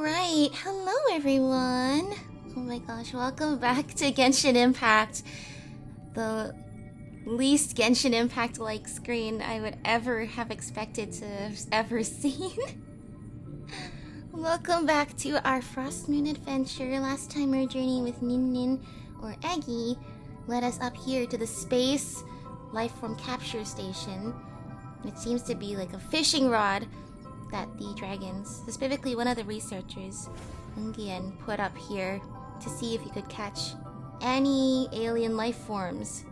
Alright, hello everyone! Oh my gosh, welcome back to Genshin Impact. The least Genshin Impact-like screen I would ever have expected to have ever seen. Welcome back to our Frost Moon adventure. Last time our journey with Nin or Eggy led us up here to the space lifeform capture station. It seems to be like a fishing rod that the dragons, specifically one of the researchers, Moongazer, put up here to see if he could catch any alien life forms.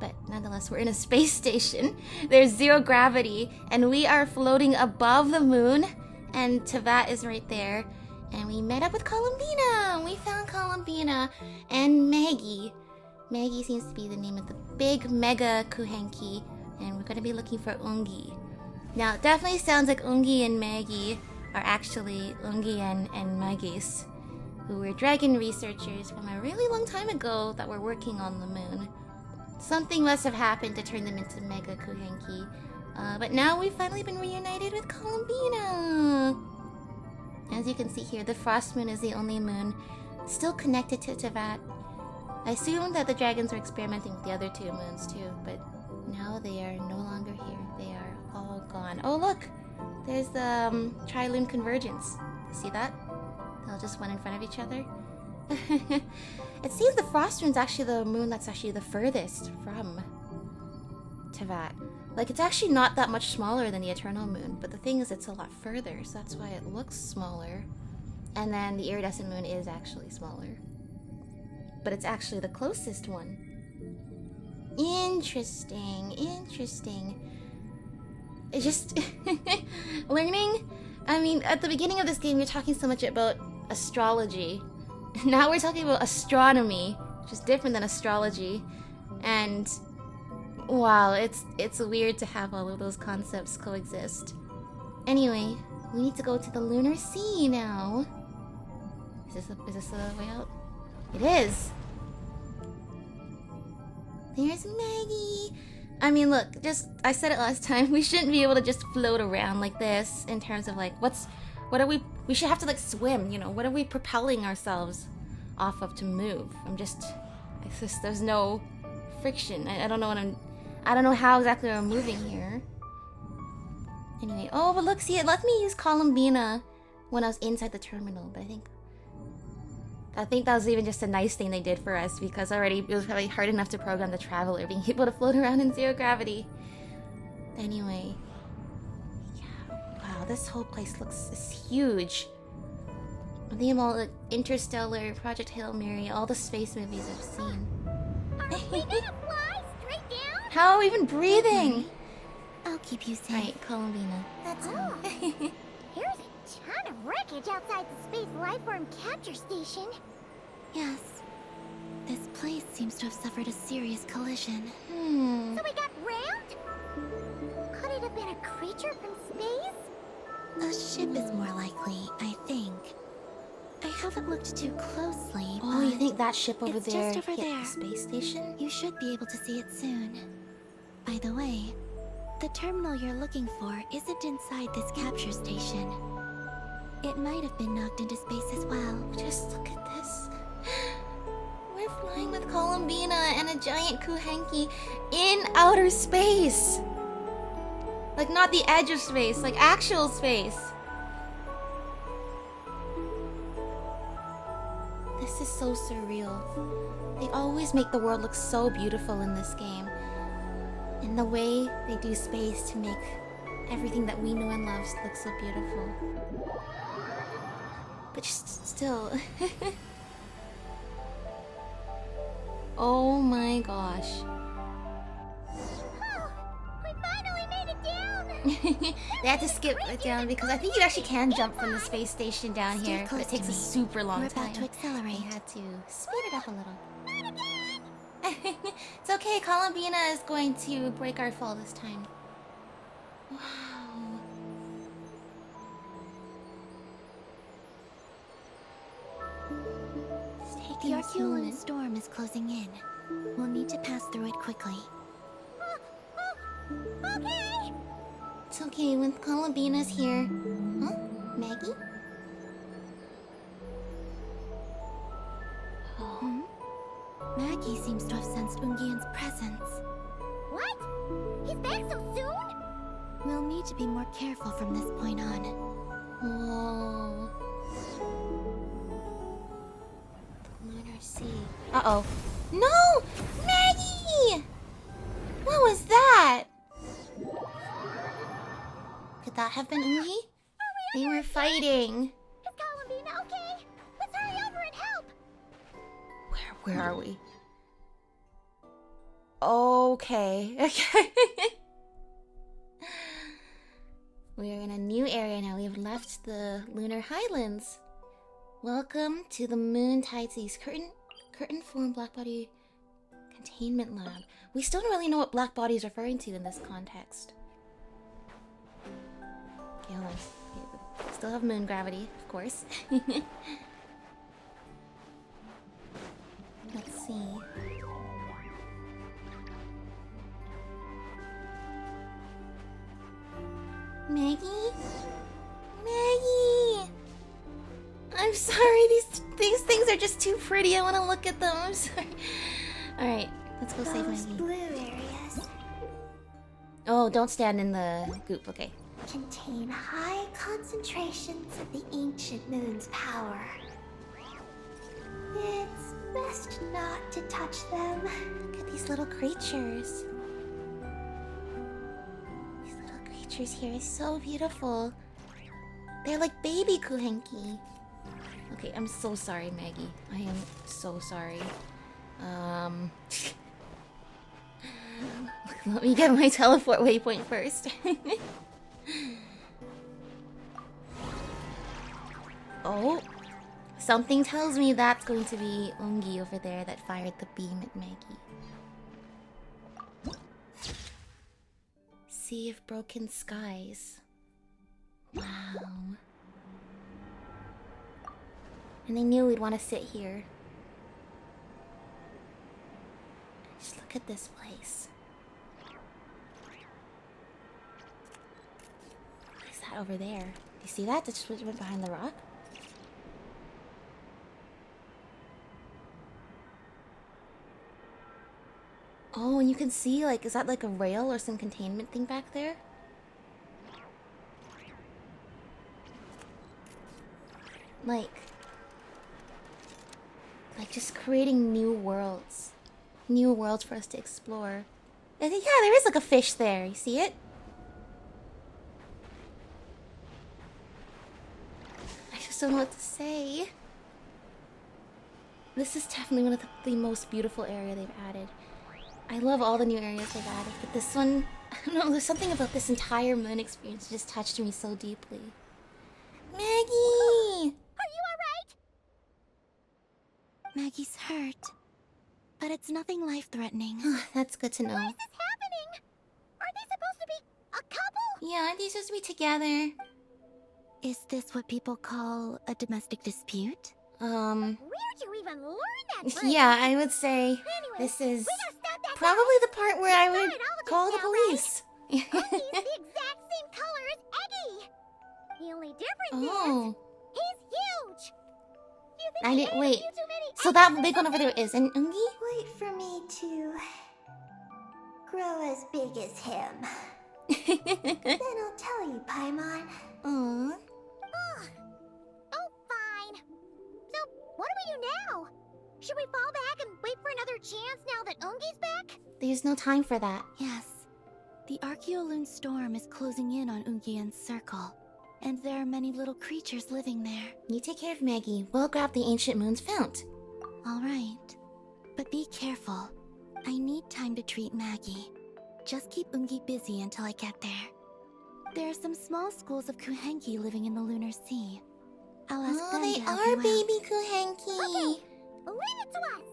But nonetheless, we're in a space station. There's zero gravity, and we are floating above the moon, and Teyvat is right there. And we met up with Columbina! We found Columbina and Maggie. Maggie seems to be the name of the big mega kuhenki, and we're going to be looking for Ungi. Now, it definitely sounds like Ungi and Maggie are actually Ungi and Magis, who were dragon researchers from a really long time ago that were working on the moon. Something must have happened to turn them into mega kuhenki, but now we've finally been reunited with Columbina! As you can see here, the Frost Moon is the only moon still connected to Teyvat. I assumed that the dragons were experimenting with the other two moons too, but now they are no longer here. They are all gone. Oh look! There's the Tri-Lune Convergence. See that? They'll just one in front of each other. It seems the Frost Moon's actually the moon that's actually the furthest from Teyvat. Like, it's actually not that much smaller than the Eternal Moon, but the thing is it's a lot further, so that's why it looks smaller. And then the Iridescent Moon is actually smaller. But it's actually the closest one. Interesting, interesting. It's just learning. I mean, at the beginning of this game, you're talking so much about astrology. Now we're talking about astronomy, which is different than astrology. And wow, it's weird to have all of those concepts coexist. Anyway, we need to go to the Lunar Sea now. Is this the way out? It is. There's Maggie. I mean, look, I said it last time, we shouldn't be able to just float around like this in terms of like, what are we should have to like swim, you know, what are we propelling ourselves off of to move? There's no friction. I don't know how exactly I'm moving here. Anyway, oh, but look, see, it let me use Columbina when I was inside the terminal, but I think that was even just a nice thing they did for us, because already it was probably hard enough to program the Traveler being able to float around in zero gravity. Anyway, yeah, wow, this whole place is huge. I think of all the Interstellar, Project Hail Mary, all the space movies I've seen. Are we gonna fly straight down? How are we even breathing? I'll keep you safe. Right, Columbina. That's all. Here's a ton of wreckage outside the space lifeform capture station. Yes. This place seems to have suffered a serious collision. So we got rammed? Could it have been a creature from space? A ship is more likely, I think. I haven't looked too closely, Oh, you think that ship over it's there just over hit there. the space station? You should be able to see it soon. By the way, the terminal you're looking for isn't inside this capture station. It might have been knocked into space as well. Just look at this. We're flying with Columbina and a giant kuhenki in outer space. Like, not the edge of space, like actual space. This is so surreal. They always make the world look so beautiful in this game. And the way they do space to make everything that we know and love look so beautiful. But just still. Oh my gosh. Oh, we finally made it down! They had to skip it down because I think you actually can jump from the space station down Stay here, but close it takes to a me. super long We're time. about to accelerate. They had to speed it up a little. It's okay, Columbina is going to break our fall this time. Wow. The Arculan storm is closing in. We'll need to pass through it quickly. Okay! It's okay, when Columbina's here. Huh? Maggie? to be more careful from this point on. Whoa. The lunar sea. Uh-oh. No! Maggie! What was that? Could that have been Ungi? They were fighting. Is Columbina okay? Let's hurry over and help! Where are we? Okay. Okay. We are in a new area now. We have left the Lunar Highlands. Welcome to the Moontide Sea's curtain form black body containment lab. We still don't really know what black body is referring to in this context. Okay, hold on. Okay, still have moon gravity, of course. Let's see. Maggie? Maggie! I'm sorry, these things are just too pretty. I want to look at them. I'm sorry. Alright, let's go save Those Maggie. blue areas Oh, don't stand in the goop, okay. contain high concentrations of the ancient moon's power. It's best not to touch them. Look at these little creatures. These little creatures here are so beautiful. They're like baby Kuhenki. Okay, I'm so sorry, Maggie. I am so sorry. Let me get my teleport waypoint first. Oh, something tells me that's going to be Ungi over there that fired the beam at Maggie. Sea of Broken Skies. Wow. And I knew we'd want to sit here. Just look at this place. What is that over there? Do you see that? That just went behind the rock? Oh, and you can see, like, is that like a rail or some containment thing back there? Like just creating new worlds. New worlds for us to explore. I think, yeah, there is like a fish there. You see it? I just don't know what to say. This is definitely one of the most beautiful areas they've added. I love all the new areas they've added, but this one, I don't know, there's something about this entire moon experience that just touched me so deeply. Maggie! Are you alright? Maggie's hurt, but it's nothing life-threatening. That's good to know. What is this happening? Are they supposed to be a couple? Yeah, aren't they supposed to be together? Is this what people call a domestic dispute? Where'd you even learn that phrase? Yeah, I would say Anyway, this is we gotta stop that probably the part where I would Sorry, call the now, right? police. He's the exact same color as Eggy. The only difference Oh, is he's huge. Do you think I he didn't ate a wait. few too many So eggs that or big one over there something? is an Ungi? Wait for me to grow as big as him. Then I'll tell you, Paimon. Aww. Ugh. Oh, fine. So, what do we do now? Should we fall back and wait for another chance now that Ungi's back? There's no time for that. Yes. The Archeoloon storm is closing in on Ungian's circle, and there are many little creatures living there. You take care of Maggie. We'll grab the ancient moon's fount. All right. But be careful. I need time to treat Maggie. Just keep Ungi busy until I get there. There are some small schools of Kuhenki living in the Lunar Sea. I'll ask Oh, them they to help are you out. baby Kuhenki. Okay. Leave it to us.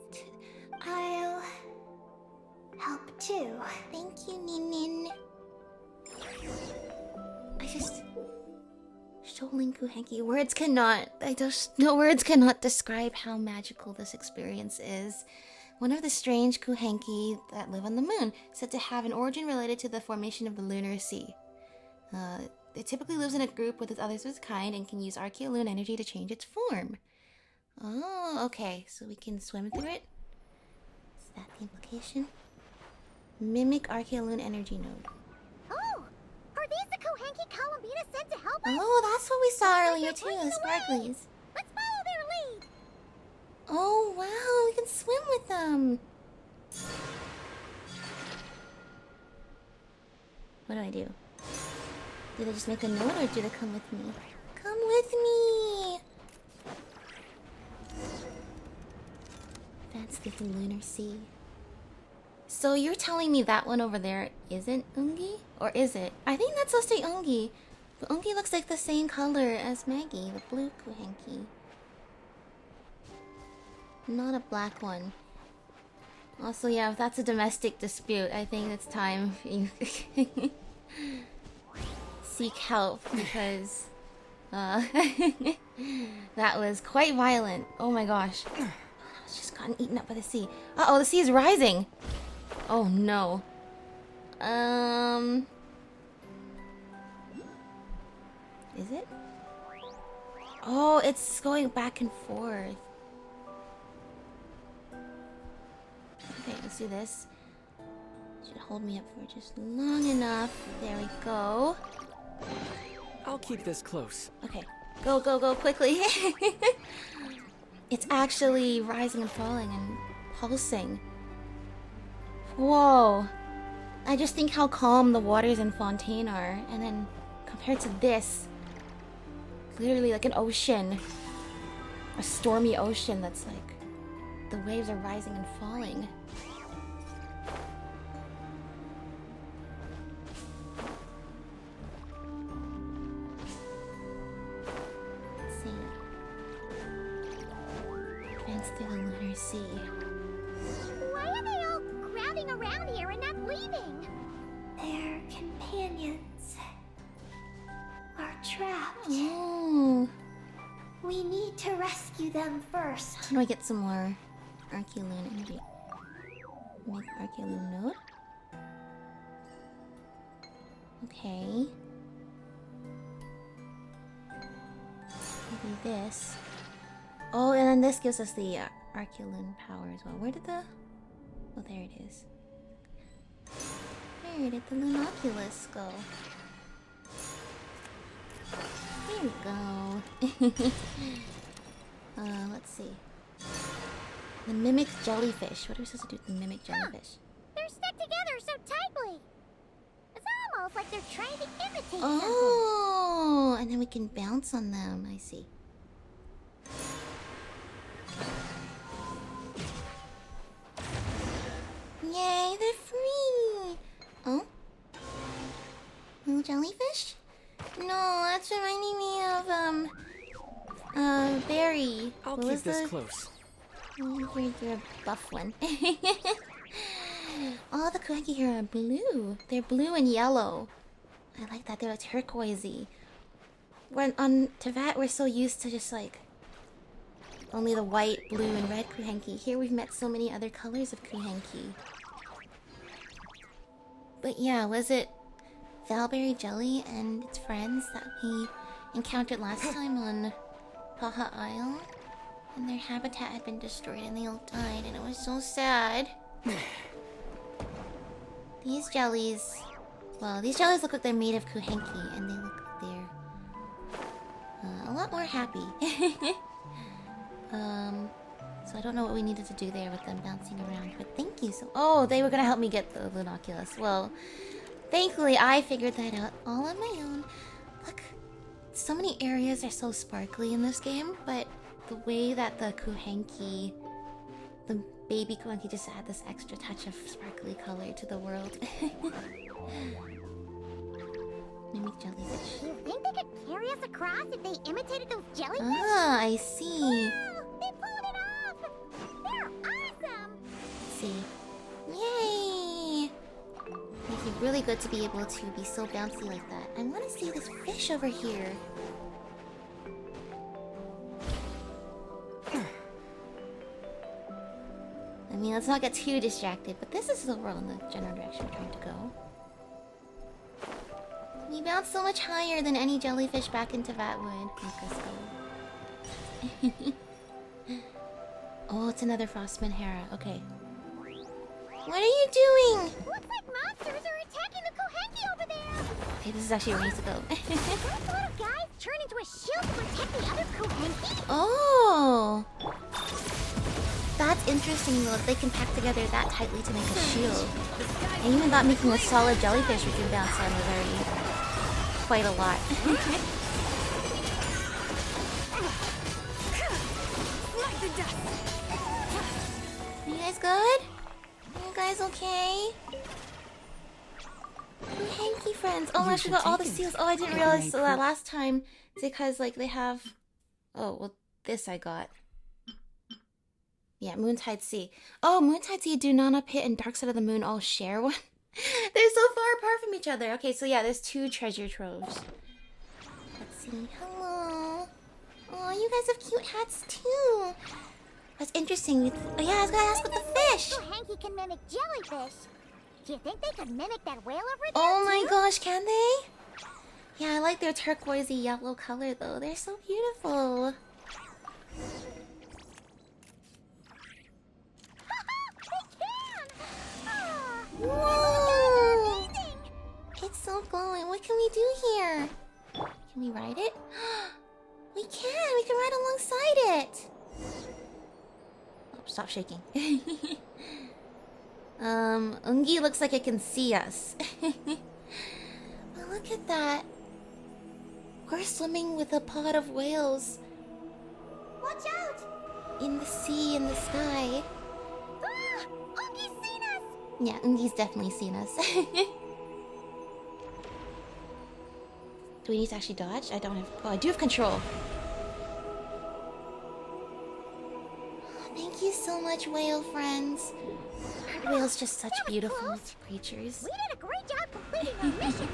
I'll help too. Thank you, Ninin. I just... Shoaling Kuhenki. No words cannot describe how magical this experience is. One of the strange Kuhenki that live on the moon, said to have an origin related to the formation of the Lunar Sea. It typically lives in a group with its others of its kind and can use Archeoloon energy to change its form. Oh, okay. So we can swim through it? Is that the implication? Mimic Archeoloon energy node. Oh, are these the Kohenki Kuhenki Columbina sent to help us? Oh, that's what we saw earlier They're too, pointing the the way. sparklies. Let's follow their lead. Oh, wow, we can swim with them. What do I do? Do they just make a note or do they come with me? Come with me! That's the lunar sea. So you're telling me that one over there isn't Ungi? Or is it? I think that's supposed to be Ungi. But Ungi looks like the same color as Maggie, the blue Kuhenki. Not a black one. Also, yeah, if that's a domestic dispute, I think it's time you seek help because that was quite violent. Oh my gosh. It's just gotten eaten up by the sea. Uh-oh, the sea is rising. Oh no. Is it? Oh, it's going back and forth. Okay, let's do this. Should hold me up for just long enough. There we go. I'll keep this close. Okay, go, go, go quickly. It's actually rising and falling and pulsing. Whoa. I just think how calm the waters in Fontaine are. And then compared to this, literally like an ocean. A stormy ocean that's like, the waves are rising and falling. Let's see. Advance through the lunar sea. Why are they all crowding around here and not leaving? Their companions are trapped. Oh. We need to rescue them first. How do I get some more Archeoloon energy? Make Archeoloon node. Okay. Maybe this. Oh, and then this gives us the Archeoloon power as well. Where did the... Oh, there it is. Where did the Lunoculus go? Here we go. Let's see. The mimic jellyfish. What are we supposed to do with the mimic jellyfish? They're stuck together so tightly. It's almost like they're trying to imitate something. Oh, and then we can bounce on them. I see. Yay, they're free! Oh? Little jellyfish? No, that's reminding me of, Berry. I'll What keep was this the... close. You're a buff one. All the Kuhenki here are blue. They're blue and yellow. I like that. They're like turquoisey. When on Tevat, we're so used to just like only the white, blue, and red Kuhenki. Here we've met so many other colors of Kuhenki. But yeah, was it Valberry Jelly and its friends that we encountered last time on Paha Isle? And their habitat had been destroyed and they all died, and it was so sad. These jellies... Well, these jellies look like they're made of Kuhenki, and they look like they're... a lot more happy. So I don't know what we needed to do there with them bouncing around, but thank you so... Oh, they were gonna help me get the Lunoculus. Well, thankfully I figured that out all on my own. Look, so many areas are so sparkly in this game, but the way that the Kuhenki, the baby Kuhenki, just add this extra touch of sparkly color to the world. Mimic jellyfish. Do you think they could carry us across if they imitated those jellyfish? Ah, I see. Wow, they pulled it off! They're awesome! Let's see. Yay! It'd be really good to be able to be so bouncy like that. I want to see this fish over here. I mean, let's not get too distracted, but this is the world in the general direction we're trying to go. We bounce so much higher than any jellyfish back into Vat would make us go. Oh, it's another Frostman Hera. Okay. What are you doing? Looks like monsters are attacking the Kuhenki over there! Okay, this is actually where I need to go. Those little guys turn into a shield to protect the other Kuhenki? Oh! That's interesting though, they can pack together that tightly to make a shield. And even that making a solid jellyfish we can bounce on was already quite a lot. You guys good? You guys okay? Hanky friends. Oh my gosh, we got all the seals. Oh, I didn't realize that last time. It's because like they have... Oh, well this I got. Yeah, Moontide Sea. Oh, Moontide Sea, Dunana Pit, and Dark Side of the Moon all share one? They're so far apart from each other. Okay, so yeah, there's 2 treasure troves. Let's see. Hello. Oh, you guys have cute hats too. That's interesting. Oh yeah, I was gonna ask with the fish. Kuhenki can mimic jellyfish. Do you think they could mimic that whale over there? Oh my gosh, can they? Yeah, I like their turquoisey yellow color though. They're so beautiful. Whoa! It's so glowing. What can we do here? Can we ride it? We can! We can ride alongside it! Oh, stop shaking. Ungi looks like it can see us. But look at that. We're swimming with a pod of whales. Watch out! In the sea, in the sky. Ah! Ungi's seen us! Yeah, Ungi's definitely seen us. Do we need to actually dodge? I don't have... Oh, I do have control. Thank you so much, whale friends. Aren't whales just such beautiful creatures? We did a great job completing our mission,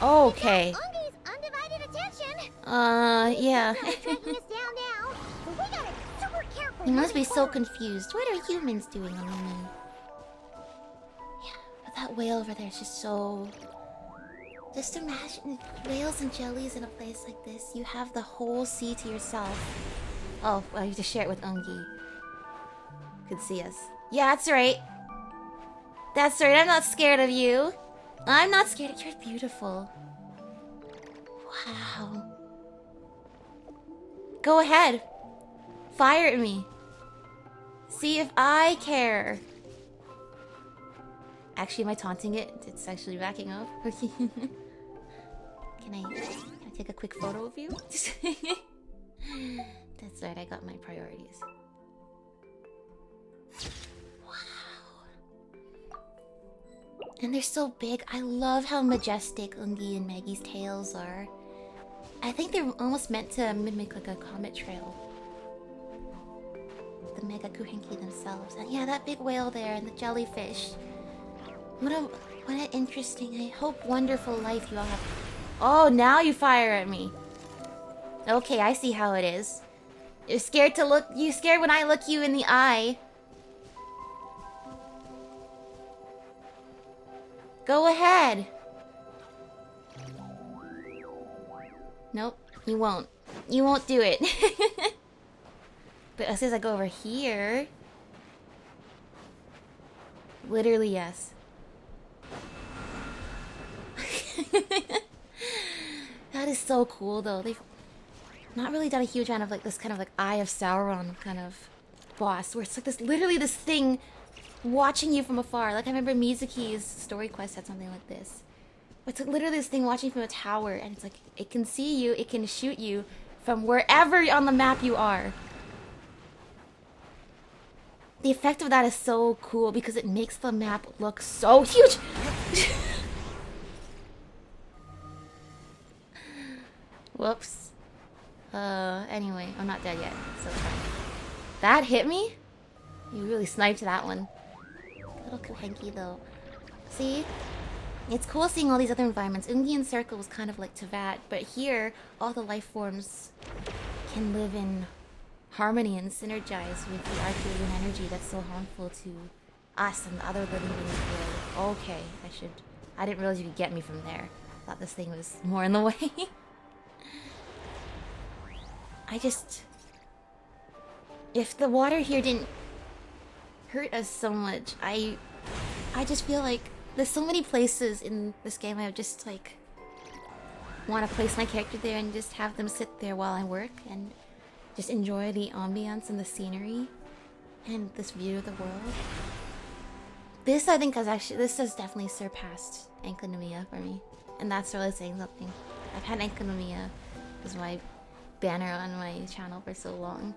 though. Okay. Ungi's undivided attention. Yeah. He's tracking us down now. But we gotta be super careful. He must be moving so forward. confused. What are humans doing on the moon? Yeah, but that whale over there is just so... Just imagine whales and jellies in a place like this. You have the whole sea to yourself. Oh, well, you have to share it with Ungi. Could see us. Yeah, that's right. That's right, I'm not scared of you. I'm not scared. You're beautiful. Wow. Go ahead. Fire at me. See if I care. Actually, am I taunting it? It's actually backing up. Can I take a quick photo of you? That's right, I got my priorities. Wow. And they're so big. I love how majestic Ungi and Maggie's tails are. I think they're almost meant to mimic like a comet trail. The Mega Kuhenki themselves. And yeah, that big whale there and the jellyfish. What an interesting, I hope wonderful life you all have. Oh, now you fire at me. Okay, I see how it is. You're scared to look, you scared when I look you in the eye. Go ahead. Nope, you won't. You won't do it. But as soon as I go over here... Literally, yes. That is so cool, though. They've not really done a huge amount of like this kind of like Eye of Sauron kind of boss, where it's like this literally this thing watching you from afar. Like I remember Mizuki's story quest had something like this. It's like literally this thing watching from a tower, and it's like it can see you, it can shoot you from wherever on the map you are. The effect of that is so cool because it makes the map look so huge. Whoops. Anyway, I'm not dead yet, so it's fine. That hit me? You really sniped that one. Little Kuhenki, though. See? It's cool seeing all these other environments. Ungi and Circle was kind of like Tevat, but here, all the life forms can live in harmony and synergize with the Arcadian energy that's so harmful to us and the other living beings in the world. Okay, I didn't realize you could get me from there. I thought this thing was more in the way. If the water here didn't hurt us so much, I just feel like there's so many places in this game I have just like want to place my character there and just have them sit there while I work and just enjoy the ambience and the scenery and this view of the world. This, I think, this has definitely surpassed Enkanomiya for me. And that's really saying something. I've had Enkanomiya as my banner on my channel for so long.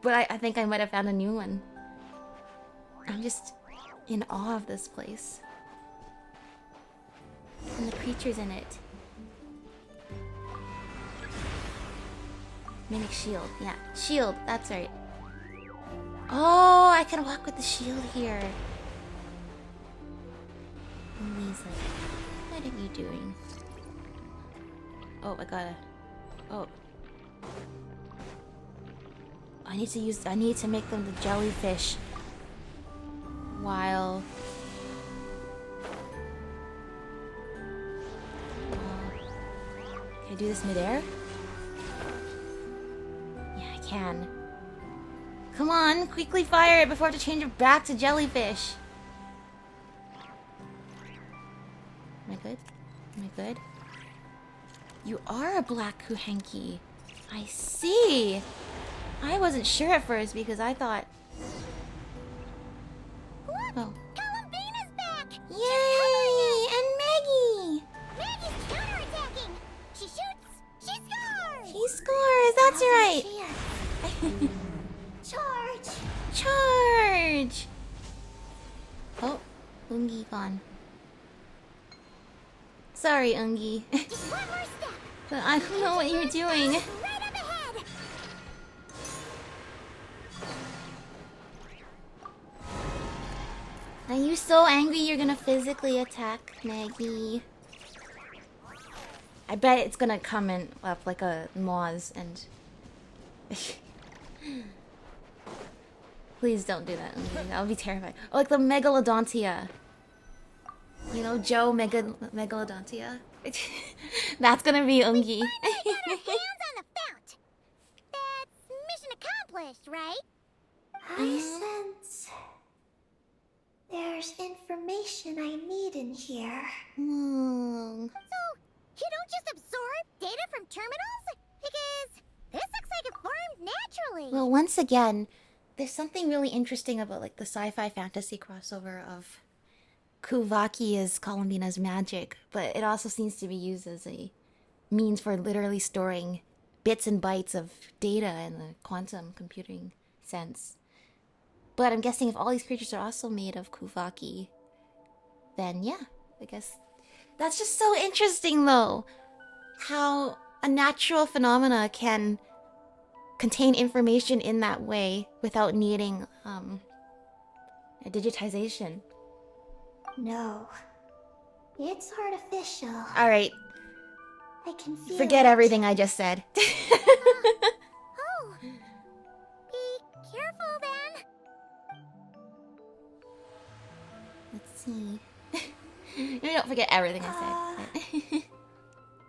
But I think I might have found a new one. I'm just in awe of this place. And the creatures in it. Mimic shield, yeah. Shield, that's right. Oh, I can walk with the shield here. Lisa, what are you doing? Oh, I gotta... Oh. I need to make them the jellyfish. While... can I do this midair? Yeah, I can. Come on, quickly fire it before I have to change it back to jellyfish. Am I good? Am I good? You are a black Kuhenki. I see. I wasn't sure at first because I thought... Look! Columbina's back! Yay! And Maggie! Maggie's counterattacking! She shoots! She scores! She scores! That's right! Charge! Charge! Oh, Ungi gone. Sorry, Ungi. Just one more step! But I don't know what you're doing. Right up ahead! Are you so angry you're gonna physically attack Maggie? I bet it's gonna come in up like a Moz and... Please don't do that. I'll be terrified. Oh, like the megalodontia. You know, Joe megalodontia? That's gonna be Ungi. Got our hands on the fount! That's mission accomplished, right? I sense there's information I need in here. Hmm. So, you don't just absorb data from terminals? Because this looks like it formed naturally. Well, once again, there's something really interesting about like the sci-fi fantasy crossover of Kuvaki as Columbina's magic, but it also seems to be used as a means for literally storing bits and bytes of data in the quantum computing sense. But I'm guessing if all these creatures are also made of Kuvaki, then yeah, I guess that's just so interesting though. How a natural phenomena can contain information in that way without needing a digitization. No, it's artificial. All right, I can feel forget it. everything I just said. Oh. Be careful then. Let's see. Maybe don't forget everything I said.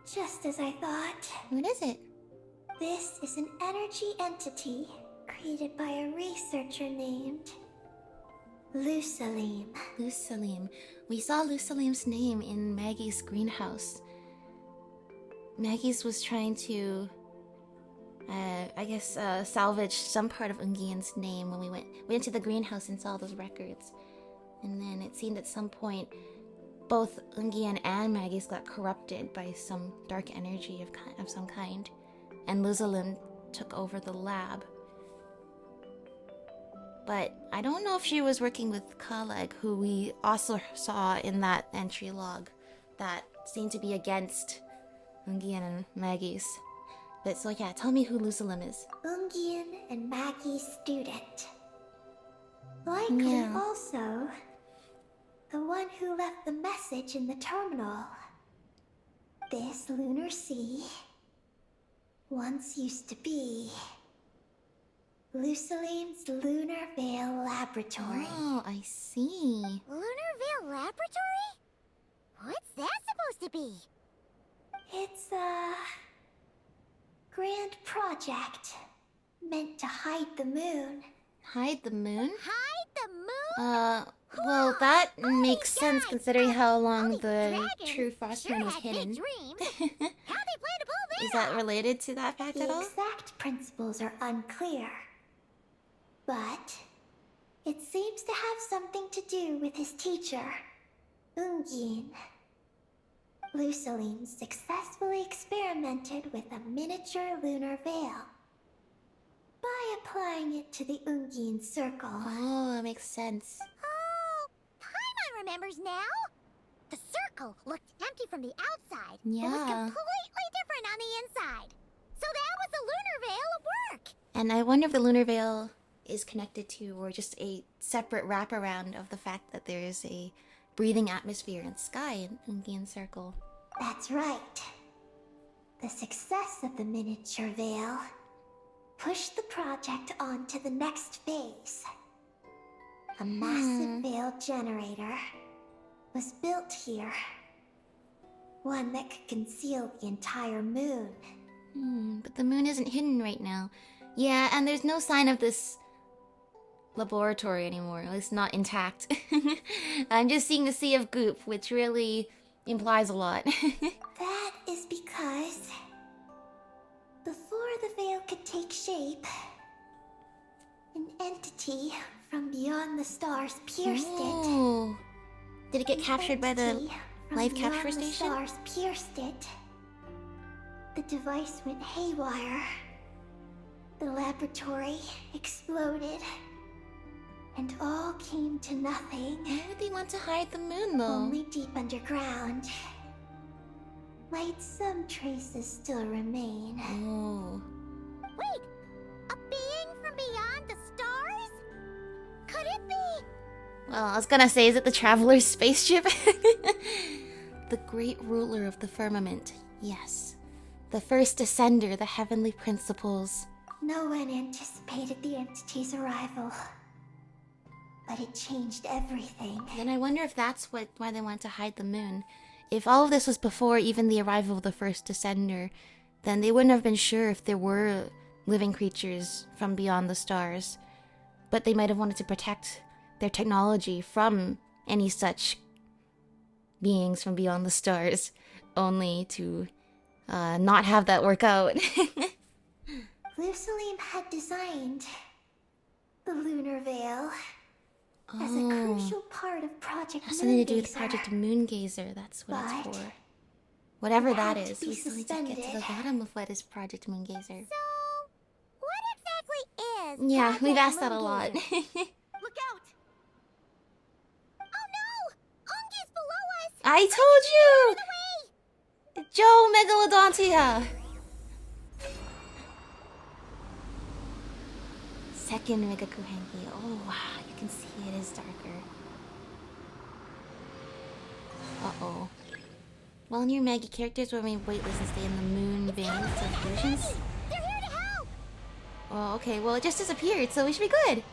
Just as I thought. What is it? This is an energy entity created by a researcher named Lusalim. Lusalim. We saw Lusalim's name in Maggie's greenhouse. Maggie's was trying to, I guess, salvage some part of Ungian's name when we went to the greenhouse and saw those records. And then it seemed at some point both Ungian and Maggie's got corrupted by some dark energy of some kind. And Lusalim took over the lab. But I don't know if she was working with Kaleg, who we also saw in that entry log that seemed to be against Ungian and Maggie's. But so yeah, tell me who Lusalim is. Ungian and Maggie's student. Likely Yeah. also the one who left the message in the terminal. This lunar sea once used to be Lusalim's Lunar Veil Laboratory. Oh, I see. Lunar Veil Laboratory? What's that supposed to be? It's a grand project meant to hide the moon. Hide the moon? Hide the moon? Well, that makes sense guys, considering how all long these the dragons true frost moon was had big hidden. dreams. How they plan to pull that Is that off? related to that fact at The all? exact principles are unclear. But it seems to have something to do with his teacher, Ungin. Luceline successfully experimented with a miniature lunar veil by applying it to the Ungin circle. Oh, that makes sense. Oh, Paimon remembers now. The circle looked empty from the outside. It was Yeah. completely different on the inside. So that was the lunar veil at work. And I wonder if the lunar veil is connected to, or just a separate wraparound of the fact that there is a breathing atmosphere and sky in Ungin Circle. That's right. The success of the miniature veil pushed the project on to the next phase. A massive veil generator was built here. One that could conceal the entire moon. But the moon isn't hidden right now. Yeah, and there's no sign of this laboratory anymore. At least not intact. I'm just seeing the sea of goop, which really implies a lot. That is because before the veil could take shape, an entity from beyond the stars pierced it. Ooh. Did it get captured by the Entity from life beyond capture the station? stars pierced it. The device went haywire. The laboratory exploded. And all came to nothing. Why would they want to hide the moon, though? Only deep underground. Might some traces still remain? Oh. Wait, a being from beyond the stars? Could it be? Well, I was gonna say, is it the Traveler's spaceship? The great ruler of the firmament. Yes. The first descender, the heavenly principles. No one anticipated the entity's arrival. But it changed everything. Then I wonder if that's why they want to hide the moon. If all of this was before even the arrival of the first descender, then they wouldn't have been sure if there were living creatures from beyond the stars. But they might have wanted to protect their technology from any such beings from beyond the stars, only to not have that work out. Luceline had designed the lunar veil as a crucial part of Project Has something to do with Moongazer. Project Moongazer, that's what it's But for. Whatever it that had to is, be we still need to get to the suspended. bottom of what is Project Moongazer. So, what exactly is Yeah, Project we've asked that a lot. Moongazer? Look out! Oh no! Ungi's below us! I told you! Joe Megalodontia! Second Megakuhenki. Oh wow, you can see it is darker. Uh-oh. Well, new Maggie characters will remain weightless and stay in the moon veins of versions. They're here to help! Oh, okay. Well, it just disappeared, so we should be good.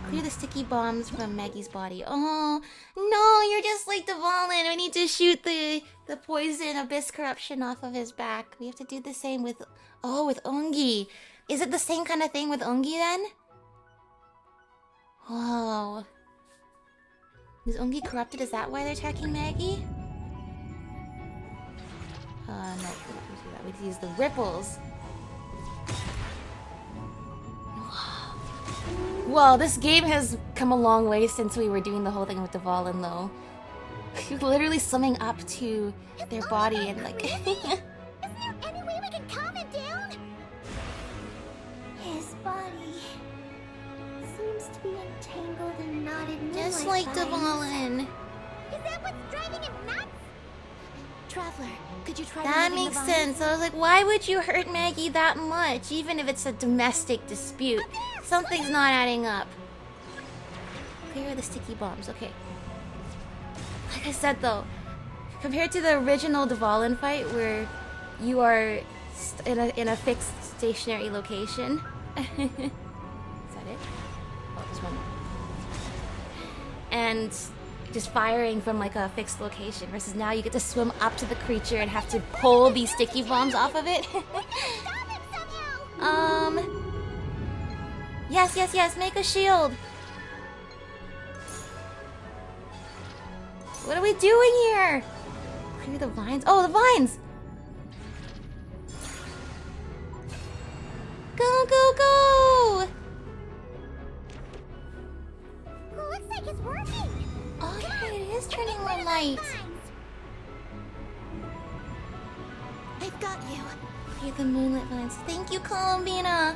Clear the sticky bombs from Maggie's body. Oh, no, you're just like Dvalin. We need to shoot the poison abyss corruption off of his back. We have to do the same with... Oh, with Ungi. Is it the same kind of thing with Ungi, then? Whoa. Is Ungi corrupted? Is that why they're attacking Maggie? No, we can't do that. We have to use the ripples. Well, this game has come a long way since we were doing the whole thing with Dvalin, though. Literally swimming up to their body and like... Isn't there any way we can calm him down? His body seems to be entangled and knotted in Just moonlight like vines. Dvalin. Is that what's driving him nuts? Traveler, could you try That removing makes the vines? sense. I was like, why would you hurt Maggie that much? Even if it's a domestic dispute. Something's not adding up. Clear the sticky bombs. Okay. Like I said, though, compared to the original Dvalin fight, where you are in a fixed stationary location. Is that it? Oh, there's one more. And just firing from like a fixed location versus now you get to swim up to the creature and have to pull these sticky bombs off of it. Stop him somehow! Yes, make a shield. What are we doing here? Clear the vines. Oh, the vines! Go, go, go! Looks like it's working. Oh, yeah, it is turning more light. I've got you. Clear the moonlit vines. Thank you, Columbina.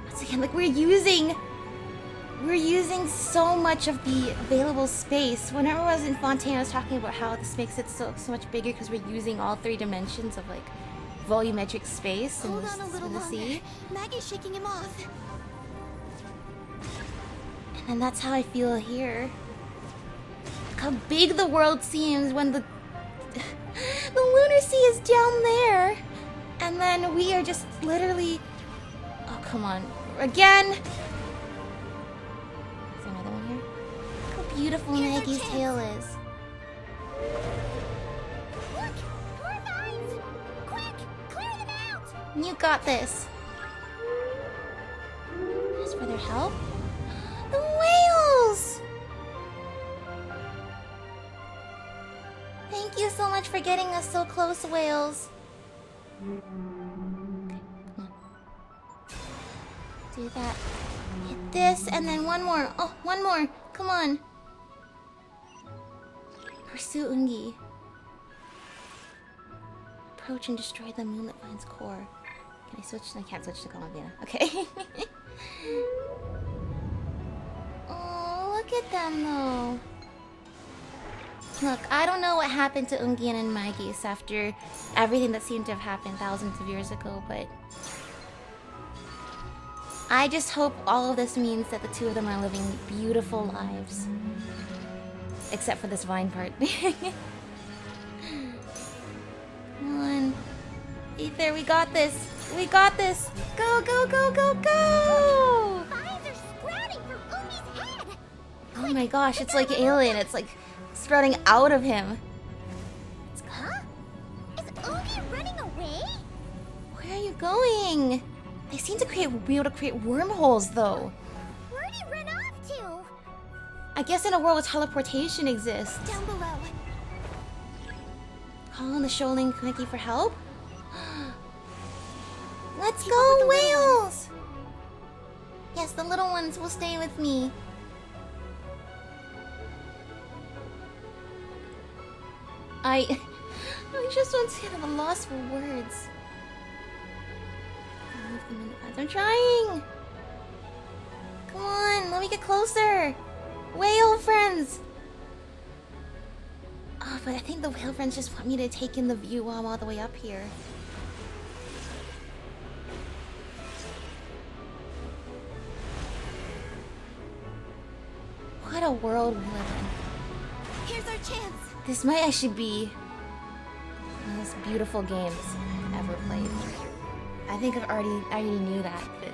Once again, like we're using so much of the available space. Whenever I was in Fontaine, I was talking about how this makes it so much bigger because we're using all 3 dimensions of like volumetric space in Hold on a little the longer. sea. Maggie's shaking him off. And that's how I feel here. Look how big the world seems when the lunar sea is down there. And then we are just literally... Oh, come on. Again! Is there another one here? Look how beautiful Here's our Maggie's chance. tail is. Look, more vines. Quick, clear them out. You got this. Ask for their help? The whales! Thank you so much for getting us so close, whales. Okay, come on. Do that. Hit this, and then one more. Oh, one more. Come on. Pursue Ungi. Approach and destroy the moonlit vine's core. Can I switch? I can't switch to Columbia. Okay. Oh, look at them though. Look, I don't know what happened to Ungian and Maggis after everything that seemed to have happened thousands of years ago, but I just hope all of this means that the 2 of them are living beautiful lives. Except for this vine part. Come on. Ether, we got this. We got this. Go, go, go, go, go! Vines are sprouting from Umi's head. Oh my gosh, it's like alien. It's like sprouting out of him. Huh? Is Umi running away? Where are you going? They seem to be able to create wormholes, though. Where'd he run off to? I guess in a world where teleportation exists. Down below. Call on the shoaling Cranky for help? Let's Keep up with go, the little whales! Yes, the little ones will stay with me. I just want to have a loss for words. I'm trying! Come on, let me get closer! Whale friends! Oh, but I think the whale friends just want me to take in the view while I'm all the way up here. What a world we live in. Here's our chance. This might actually be one of the most beautiful games I've ever played. I think I already knew that, but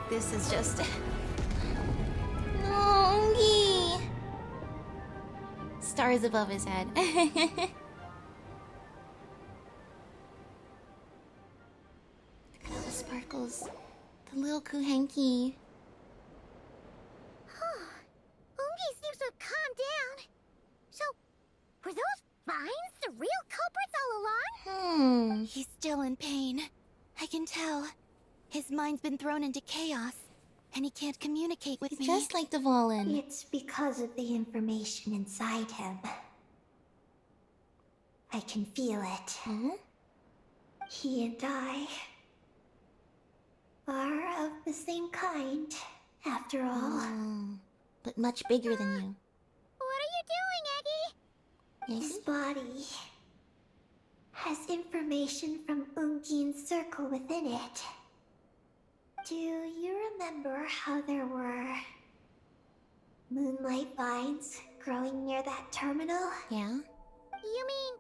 this is just... No, Ungi! Stars above his head. Look at all the sparkles. The little Kuhenki. Ungi seems to have calmed down. So, were those vines the real culprits all along? He's still in pain. I can tell. His mind's been thrown into chaos, and he can't communicate with me. Just like Dvalin. It's because of the information inside him. I can feel it. Huh? He and I are of the same kind, after all. Oh, but much bigger than you. What are you doing, Eggy? His body has information from Ungin's circle within it. Do you remember how there were moonlight vines growing near that terminal? Yeah? You mean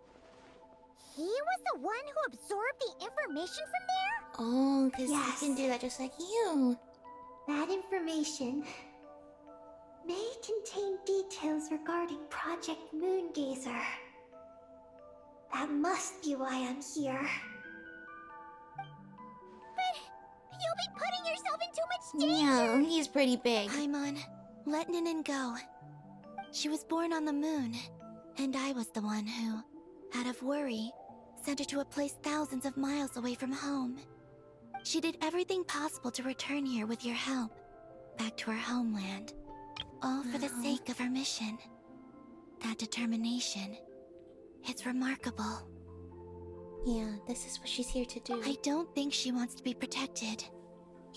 he was the one who absorbed the information from there? Oh, because Yes. he can do that just like you. That information may contain details regarding Project Moongazer. That must be why I'm here. But you'll be putting yourself in too much danger. Yeah, he's pretty big. Paimon, let Ninin go. She was born on the moon, and I was the one who, out of worry, sent her to a place thousands of miles away from home. She did everything possible to return here with your help, back to her homeland, all for the sake of her mission. That determination, it's remarkable. Yeah, this is what she's here to do. I don't think she wants to be protected,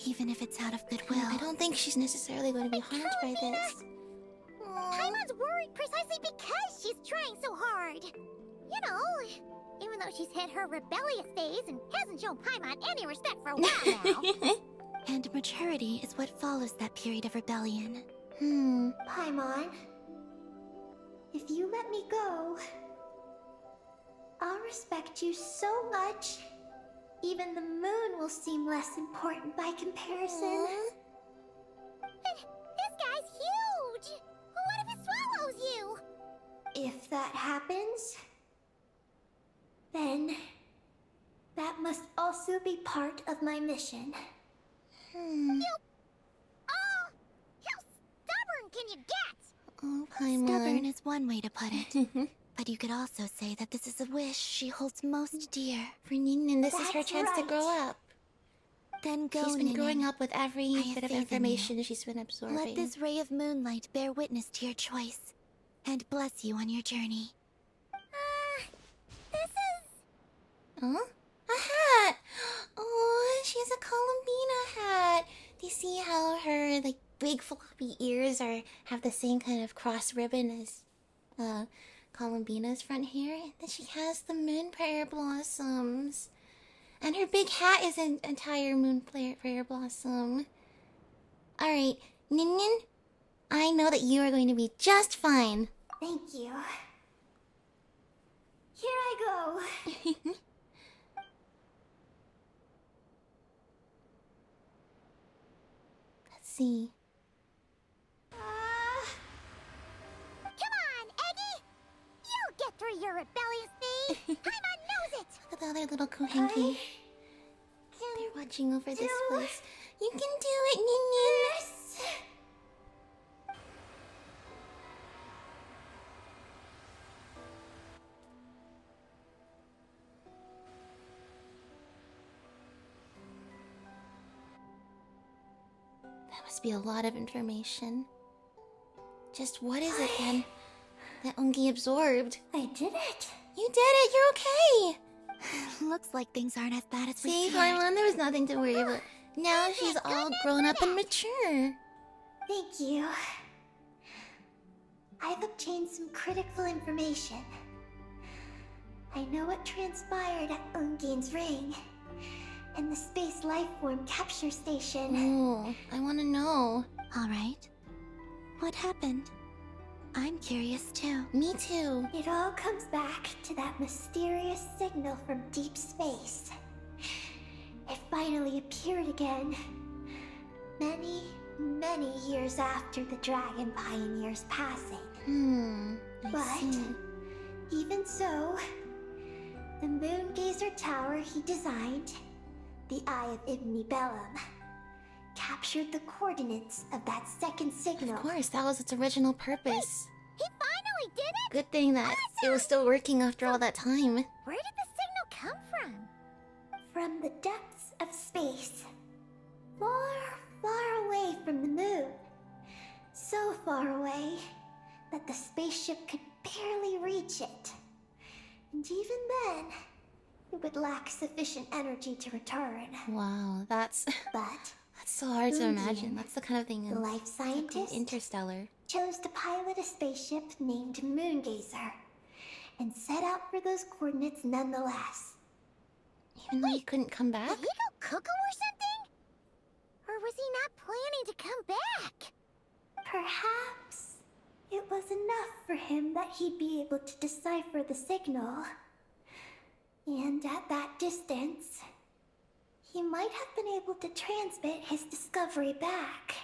even if it's out of goodwill. I don't think she's necessarily going to be harmed by this. Paimon's worried precisely because she's trying so hard. You know, even though she's hit her rebellious phase and hasn't shown Paimon any respect for a while now. And maturity is what follows that period of rebellion. Paimon, if you let me go, I'll respect you so much, even the moon will seem less important by comparison. This guy's huge! What if it swallows you? If that happens, then that must also be part of my mission. How stubborn can you get? Oh, Paimon. Stubborn is one way to put it. But you could also say that this is a wish she holds most dear. For Nin, this is her That's chance to right. grow up. Then go, She's been Nin. growing up with every I have bit of faith in information she's been absorbing. Let this ray of moonlight bear witness to your choice, and bless you on your journey. This is... Huh? A hat! Oh, she has a Columbina hat. Do you see how her, like, big floppy ears have the same kind of cross ribbon as, Columbina's front hair? And then she has the moon prayer blossoms. And her big hat is an entire moon prayer blossom. Alright, Nin, I know that you are going to be just fine. Thank you. Here I go. Let's see. Come on, Eggy! You'll get through your rebellious phase! Paimon knows it! Look at the other little Kuhenki. They're watching over this place. You can do it, Nin. That must be a lot of information. Just what is it then that Ungi absorbed? I did it. You did it. You're okay. Looks like things aren't as bad as we See, feared. Paimon, there was nothing to worry about. Now she's all grown up and mature. Thank you. I've obtained some critical information. I know what transpired at Ungain's ring and the space lifeform capture station. Oh, I want to know. All right. What happened? I'm curious too. Me too. It all comes back to that mysterious signal from deep space. It finally appeared again. Many, many years after the Dragon Pioneer's passing. I But see. even so, the Moongazer Tower he designed, the Eye of Ibn Bellum, captured the coordinates of that second signal. Of course, that was its original purpose. He finally did it! Good thing that it was still working after all that time. Where did the signal come from? From the depths of space, far, far away from the moon. So far away that the spaceship could barely reach it. And even then, it would lack sufficient energy to return. Wow, that's But so hard to Ungi, imagine. That's the kind of thing the in life like scientist, Interstellar. chose to pilot a spaceship named Moongazer and set out for those coordinates nonetheless. Even though he couldn't come back? Did he go cuckoo or something? Or was he not planning to come back? Perhaps it was enough for him that he'd be able to decipher the signal. And at that distance, he might have been able to transmit his discovery back.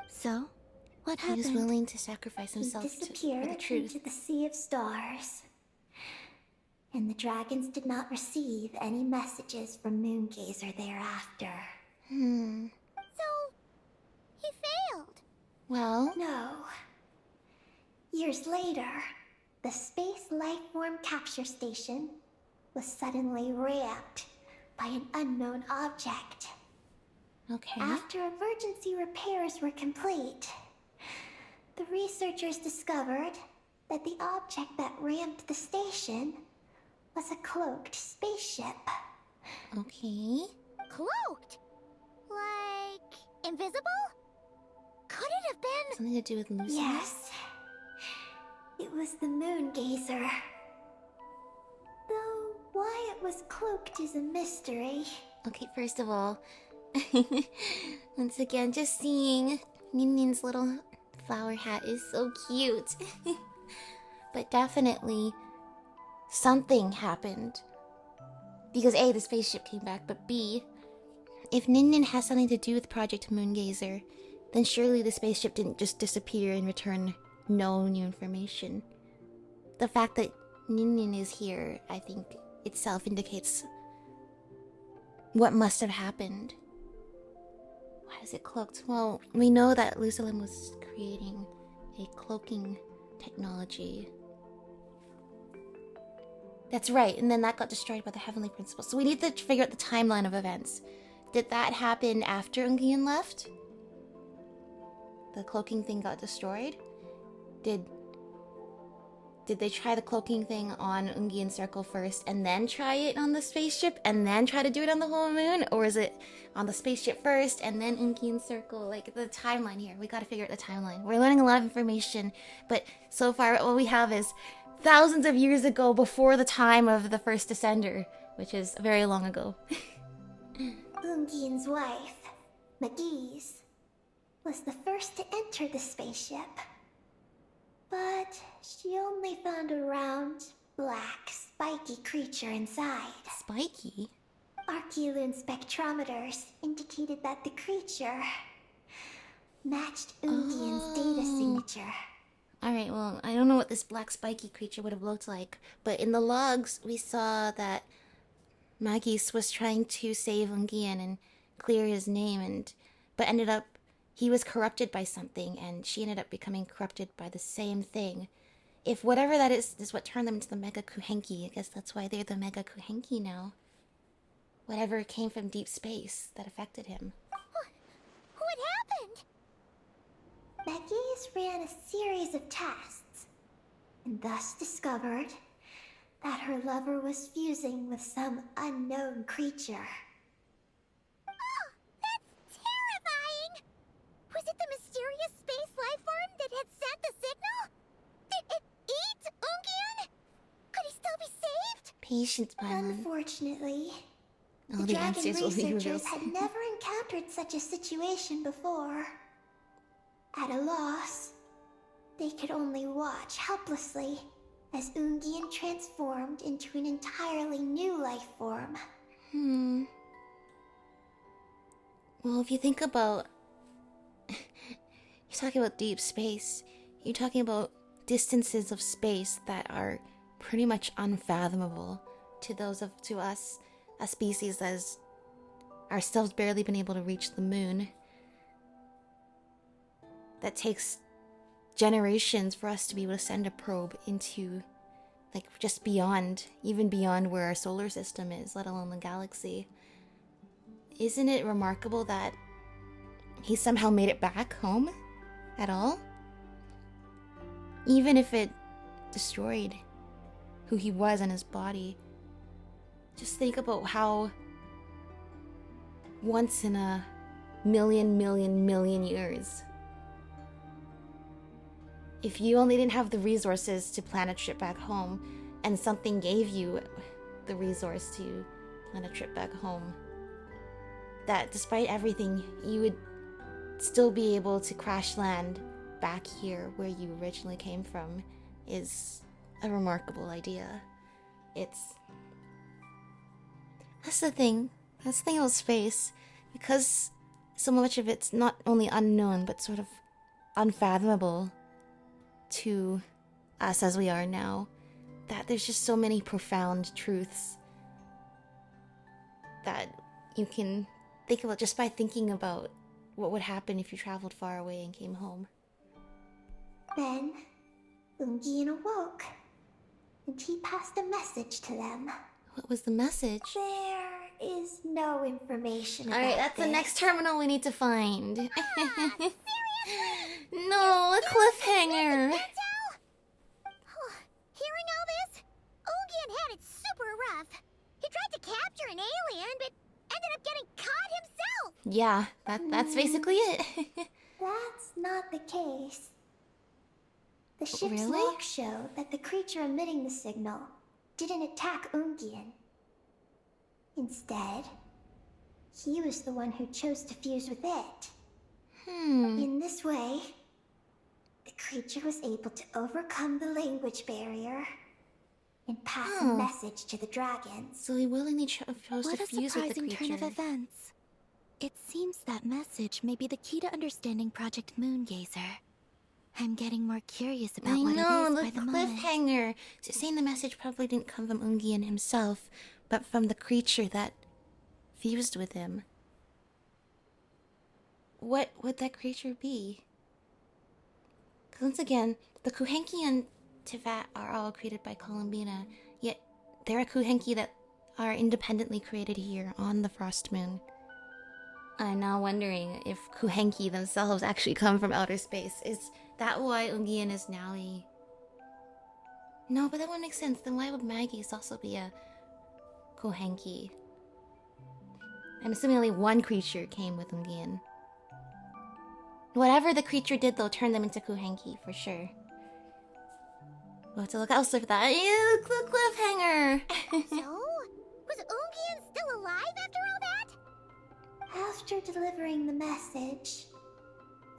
So, what He was happened? willing to sacrifice He himself for disappeared the truth. into the sea of stars. And the dragons did not receive any messages from Moongazer thereafter. So, he failed. Well, No, Years later, the Space Lifeform Capture Station was suddenly ramped by an unknown object. Okay. After emergency repairs were complete, the researchers discovered that the object that rammed the station was a cloaked spaceship. Okay. Cloaked? Like, invisible? Could it have been? Something to do with Lucy? Yes, it was the Moongazer. Though why it was cloaked is a mystery. Okay, first of all, once again, just seeing Ninnin's little flower hat is so cute. But definitely, something happened. Because A, the spaceship came back, but B, if Ninnin has something to do with Project Moongazer, then surely the spaceship didn't just disappear and return no new information. The fact that Ninnin is here, I think, itself indicates what must have happened. Why is it cloaked? Well, we know that Lucilin was creating a cloaking technology. That's right, and then that got destroyed by the Heavenly Principle. So we need to figure out the timeline of events. Did that happen after Ungian left? The cloaking thing got destroyed? Did they try the cloaking thing on Ungian Circle first and then try it on the spaceship and then try to do it on the whole moon? Or is it on the spaceship first and then Ungian Circle? Like, the timeline here. We gotta figure out the timeline. We're learning a lot of information, but so far all we have is thousands of years ago before the time of the first Descender, which is very long ago. Ungian's wife, McGee's, was the first to enter the spaceship. But she only found a round, black, spiky creature inside. Spiky? Archeloon spectrometers indicated that the creature matched Ungian's data signature. Alright, well, I don't know what this black spiky creature would have looked like, but in the logs we saw that Magis was trying to save Ungian and clear his name, but ended up he was corrupted by something, and she ended up becoming corrupted by the same thing. If whatever that is what turned them into the Mega Kuhenki, I guess that's why they're the Mega Kuhenki now. Whatever came from deep space that affected him. What happened? Magis ran a series of tests, and thus discovered that her lover was fusing with some unknown creature. Oh, that's terrifying! Was it the mysterious space lifeform that had sent the signal? Did it eat Ungian? Could he still be saved? Patience, Paimon. Unfortunately, All the the dragon answers will be researchers revealed. had never encountered such a situation before. At a loss, they could only watch helplessly as Ungian transformed into an entirely new life form. Well, if you think about... You're talking about deep space. You're talking about distances of space that are pretty much unfathomable to us, a species that has ourselves barely been able to reach the moon. That takes generations for us to be able to send a probe into, like, just beyond, even beyond where our solar system is, let alone the galaxy. Isn't it remarkable that he somehow made it back home at all? Even if it destroyed who he was and his body. Just think about how once in a million years, if you only didn't have the resources to plan a trip back home, and something gave you the resource to plan a trip back home, that despite everything, you would still be able to crash land back here where you originally came from, is a remarkable idea. That's the thing about space, because so much of it's not only unknown, but sort of unfathomable to us as we are now, that there's just so many profound truths that you can think about just by thinking about what would happen if you traveled far away and came home. Then, Ungian awoke, and he passed a message to them. What was the message? There is no information about Alright, that's this. the next terminal we need to find. Seriously? No, a cliffhanger. Hearing all this, Ungian had it super rough. He tried to capture an alien, but ended up getting caught himself. Yeah, that's basically it. That's not the case. The ship's Really? log showed that the creature emitting the signal didn't attack Ungian. Instead, he was the one who chose to fuse with it. In this way, the creature was able to overcome the language barrier and pass a message to the dragons. So he willingly chose What to a fuse with the surprising creature. turn of events. It seems that message may be the key to understanding Project Moongazer. I'm getting more curious about I what know, it is the by the moment. cliffhanger. So saying the message probably didn't come from Ungian himself, but from the creature that fused with him. What would that creature be? 'Cause once again, the Kuhenki and Tivat are all created by Columbina, yet there are Kuhenki that are independently created here on the Frost Moon. I'm now wondering if Kuhenki themselves actually come from outer space. Is that why Ungian is now a... No, but that wouldn't make sense. Then why would Maggie's also be a Kuhenki? I'm assuming only one creature came with Ungian. Whatever the creature did, though, turned them into Kuhenki, for sure. We'll have to look elsewhere for that. Ew, cliffhanger! So, was Ungian still alive after all that? After delivering the message,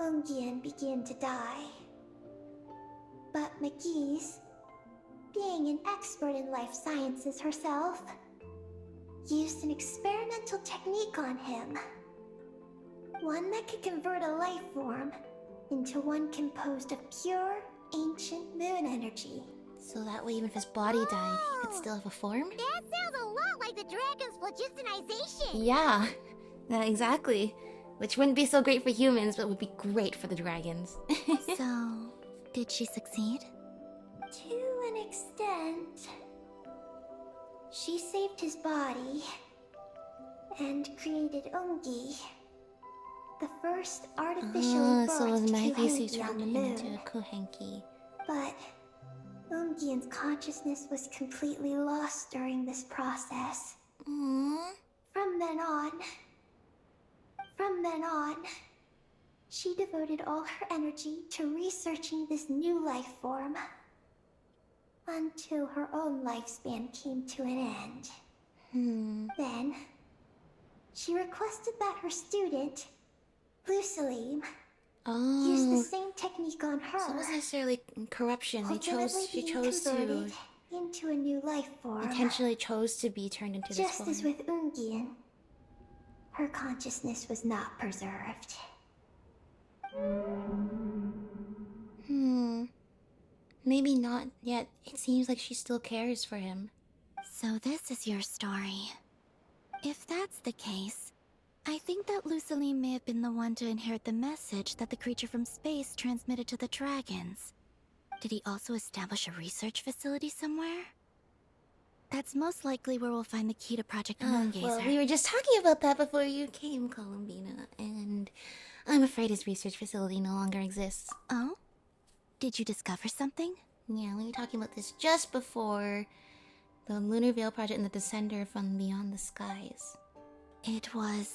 Ungian began to die. But McGee's, being an expert in life sciences herself, used an experimental technique on him. One that could convert a life form into one composed of pure, ancient moon energy. So that way, even if his body died, he could still have a form? That sounds a lot like the dragon's phlogistonization. Yeah, exactly. Which wouldn't be so great for humans, but would be great for the dragons. So, did she succeed? To an extent, she saved his body and created Ungi, the first artificially So it was birthed Maggie's who Kuhenki on turned the him moon. into a Kuhenki. But Ungian's consciousness was completely lost during this process. Aww. From then on, she devoted all her energy to researching this new life form. Until her own lifespan came to an end. Then, she requested that her student, Lusalim, use the Oh, same technique on her. so it wasn't necessarily corruption. She ultimately being chose to converted into a new life form. intentionally chose to be turned into this Just form. as with Ungian, her consciousness was not preserved. Maybe not yet. It seems like she still cares for him. So this is your story. If that's the case, I think that Lusaline may have been the one to inherit the message that the creature from space transmitted to the dragons. Did he also establish a research facility somewhere? That's most likely where we'll find the key to Project Moongazer. Well, we were just talking about that before you came, Columbina, and I'm afraid his research facility no longer exists. Oh? Did you discover something? Yeah, we were talking about this just before the Lunar Veil Project and the Descender from Beyond the Skies. It was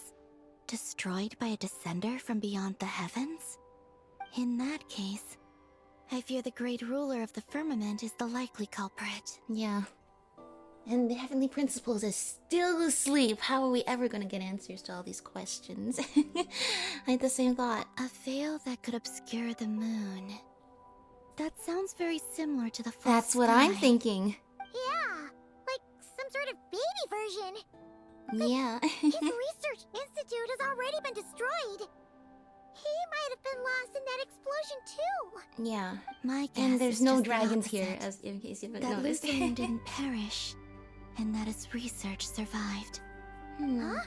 destroyed by a descender from beyond the heavens? In that case, I fear the great ruler of the firmament is the likely culprit. Yeah. And the Heavenly Principles is still asleep. How are we ever going to get answers to all these questions? I had the same thought. A veil that could obscure the moon. That sounds very similar to the full That's what I'm sky. thinking. Yeah, like some sort of baby version. Yeah. His research institute has already been destroyed. He might have been lost in that explosion too. Yeah. My guess And there's is no just the dragons here, opposite. as in case you haven't That noticed. Lucian didn't perish, and that his research survived. Huh?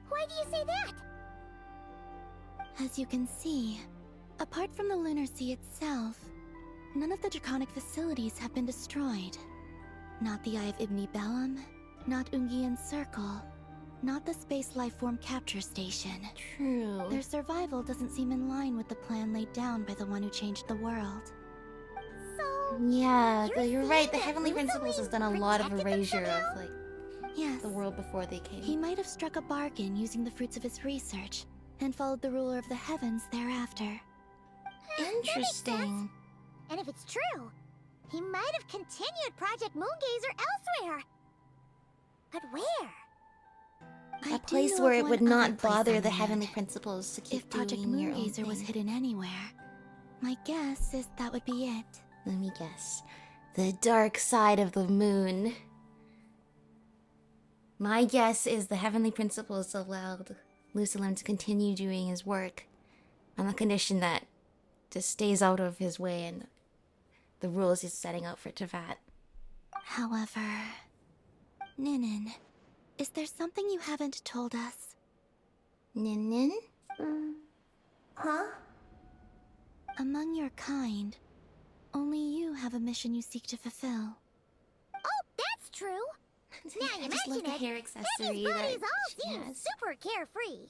Why do you say that? As you can see, apart from the lunar sea itself, None of the draconic facilities have been destroyed. Not the Eye of Ibni Bellum, not Ungian's Circle, not the Space Lifeform Capture Station. True. Their survival doesn't seem in line with the plan laid down by the one who changed the world. So, Yeah, You're you're right. The saying that Heavenly Principles has done a lot of protected them erasure somehow? of, like, Yes, the world before they came. he might have struck a bargain using the fruits of his research, and followed the ruler of the heavens thereafter. Interesting. and if it's true, he might have continued Project Moongazer elsewhere. But where? I A do place know where of it one would other not place bother on the Moon. Heavenly Principles to keep If Project doing your own Moongazer was thing. hidden anywhere, my guess is that would be it. Let me guess. The dark side of the moon. My guess is the Heavenly Principles allowed Lucilim to continue doing his work on the condition that just stays out of his way and the rules he's setting out for Tevat. However, Ninin, is there something you haven't told us? Nin Nin? Huh? Among your kind, only you have a mission you seek to fulfill. Oh, that's true. Now you I just love mention the it, hair accessory Becky's bodies that all she seem has. super carefree.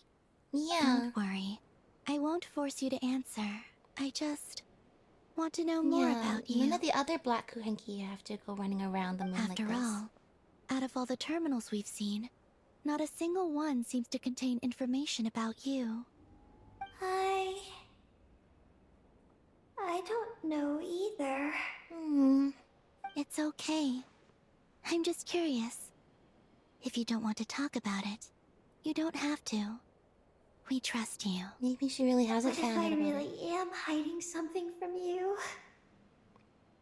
Yeah. Don't worry. I won't force you to answer. I just want to know more about you. None of the other black Kuhenki have to go running around the moon After like this. all, out of all the terminals we've seen, not a single one seems to contain information about you. I don't know either. It's okay. I'm just curious. If you don't want to talk about it, you don't have to. We trust you. Maybe she really hasn't What if found I out about really it. am hiding something from you?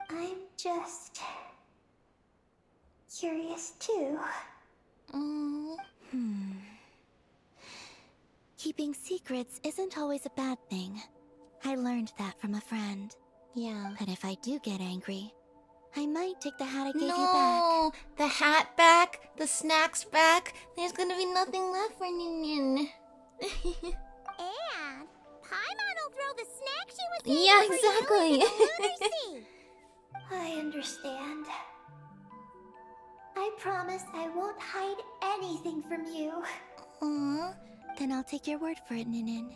I'm just curious too. Oh. Keeping secrets isn't always a bad thing. I learned that from a friend. Yeah. But if I do get angry, I might take the hat I gave you back. No! The hat back, the snacks back. There's gonna be nothing left for Nin Nin. And Paimon will throw the snack she was saving Yeah, for exactly. you into the lunar sea. I understand. I promise I won't hide anything from you. Aww. Then I'll take your word for it, Ninin.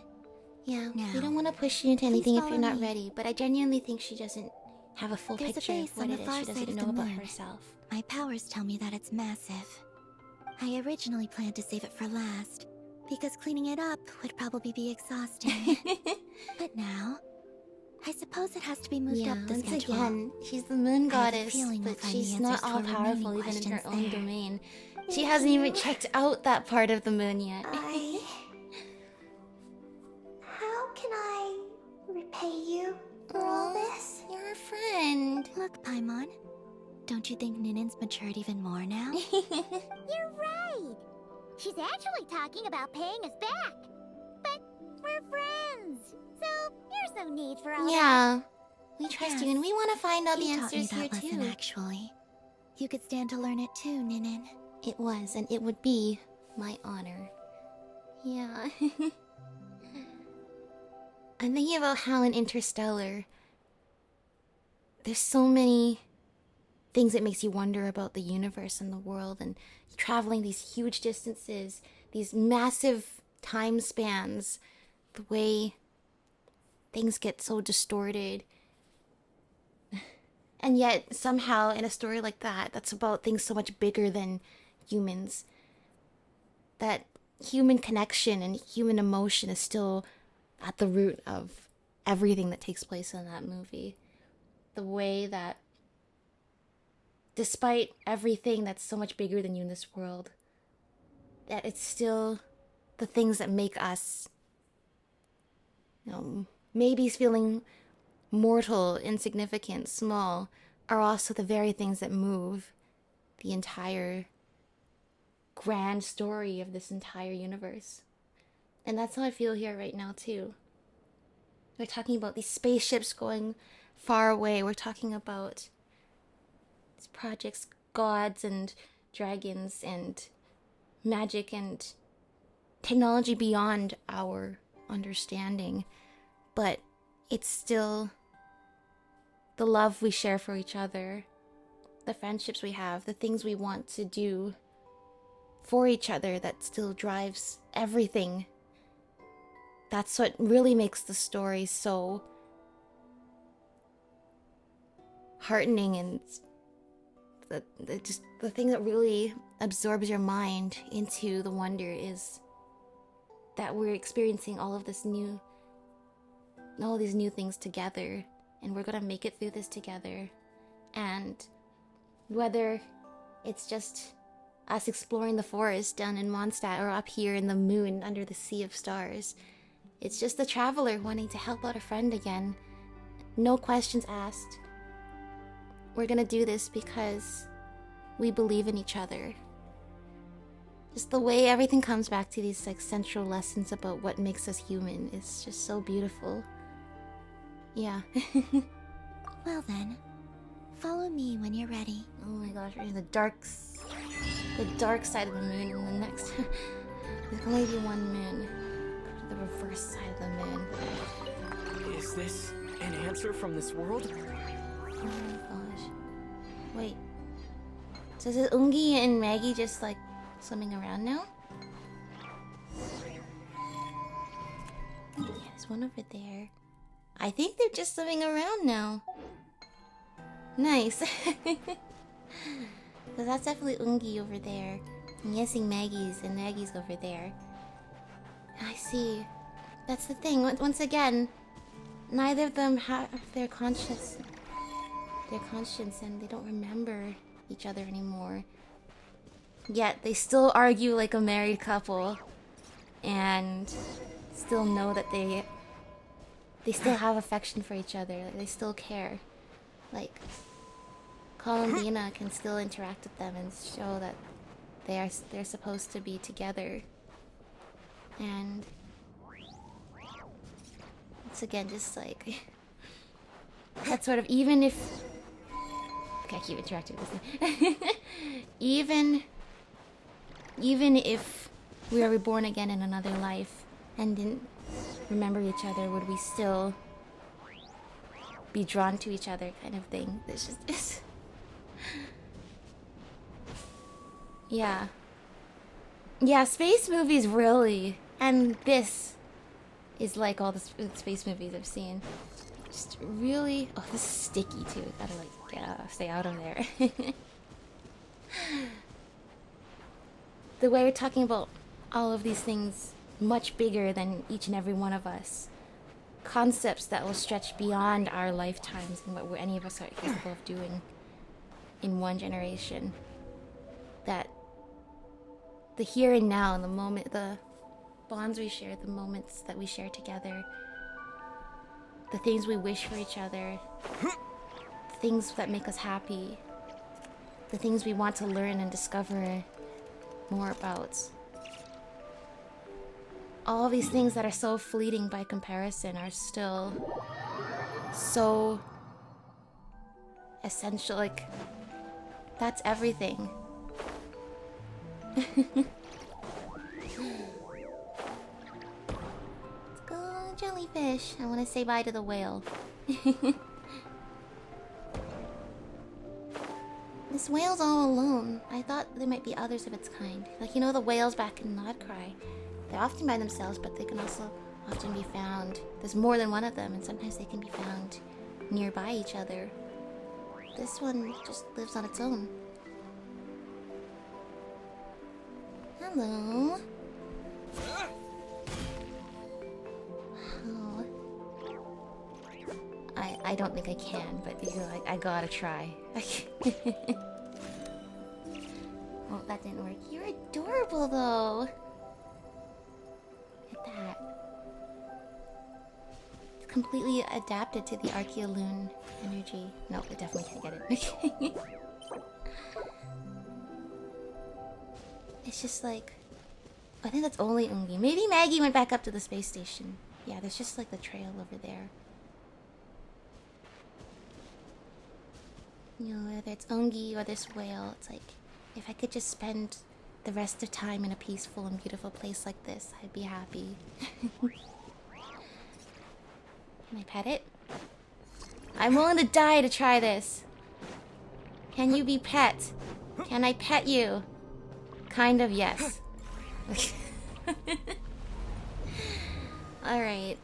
Yeah, we Now, don't want to push you into please anything if follow you're not me. ready, but I genuinely think she doesn't have a full There's a picture base of what on it the is. far She side doesn't of know the about moon. herself. My powers tell me that it's massive. I originally planned to save it for last, because cleaning it up would probably be exhausting. But now, I suppose it has to be moved Yeah, up the once schedule. again, she's the moon I have a goddess, feeling we'll but find the she's not answers to all our remaining powerful even in her questions own there. domain. She Thank hasn't even you. checked out that part of the moon yet. How can I repay you for all this? You're a friend. Look, Paimon, don't you think Ninin's matured even more now? You're right. She's actually talking about paying us back. But we're friends, so there's no need for all that. Yeah, we trust Yes. you, and we want to find all the You taught me answers here that lesson, too. actually. You could stand to learn it too, Ninin. It was, and it would be my honor. Yeah. I'm thinking about how in Interstellar, there's so many things that makes you wonder about the universe and the world, and traveling these huge distances, these massive time spans, the way things get so distorted. And yet, somehow, in a story like that, that's about things so much bigger than humans, that human connection and human emotion is still at the root of everything that takes place in that movie. The way that, despite everything that's so much bigger than you in this world, that it's still the things that make us, maybe feeling mortal, insignificant, small, are also the very things that move the entire grand story of this entire universe. And that's how I feel here right now too. We're talking about these spaceships going far away. We're talking about these projects, gods and dragons and magic and technology beyond our understanding. But it's still the love we share for each other, the friendships we have, the things we want to do for each other that still drives everything. That's what really makes the story so heartening, and the thing that really absorbs your mind into the wonder is that we're experiencing all these new things together, and we're gonna make it through this together. And whether it's just us exploring the forest down in Mondstadt or up here in the moon under the sea of stars, it's just the traveler wanting to help out a friend again. No questions asked. We're gonna do this because we believe in each other. Just the way everything comes back to these like central lessons about what makes us human is just so beautiful. Yeah. Well then, follow me when you're ready. Oh my gosh, we're in the dark side of the moon, and the next there's only be one moon. Go to the reverse side of the moon. Is this an answer from this world? Oh my gosh. Wait. So is it Ungi and Maggie just like swimming around now? Yeah, there's one over there. I think they're just swimming around now. Nice. Because that's definitely Ungi over there. I'm guessing Maggie's over there. I see. That's the thing. Once again, neither of them have their conscience, and they don't remember each other anymore. Yet they still argue like a married couple, and still know that they still have affection for each other. Like, they still care. Like, Columbina can still interact with them and show that they're supposed to be together. And it's again just like that sort of, even if okay, I keep interacting with this thing. even if we are reborn again in another life and didn't remember each other, would we still be drawn to each other, kind of thing? It's just yeah, space movies really, and this is like all the space movies I've seen. Just really, oh, this is sticky too. Gotta like stay out of there. The way we're talking about all of these things much bigger than each and every one of us. Concepts that will stretch beyond our lifetimes and what any of us are capable of doing in one generation. That the here and now, and the moment, the bonds we share, the moments that we share together, the things we wish for each other, the things that make us happy, the things we want to learn and discover more about. All these things that are so fleeting by comparison are still so essential. Like, that's everything. Let's go, jellyfish. I want to say bye to the whale. This whale's all alone. I thought there might be others of its kind. Like, you know, the whales back in Nodcry. They're often by themselves, but they can also often be found. There's more than one of them, and sometimes they can be found nearby each other. This one just lives on its own. Hello. Wow. I don't think I can, but you're like, I gotta try. Oh, that didn't work. You're adorable, though. Look at that. It's completely adapted to the Archeoloon energy. No, it definitely can't get it. It's just like, I think that's only Ungi. Maybe Maggie went back up to the space station. Yeah, there's just like the trail over there. You know, whether it's Ungi or this whale, it's like, if I could just spend the rest of time in a peaceful and beautiful place like this, I'd be happy. Can I pet it? I'm willing to die to try this. Can you be pet? Can I pet you? Kind of, yes. Alright.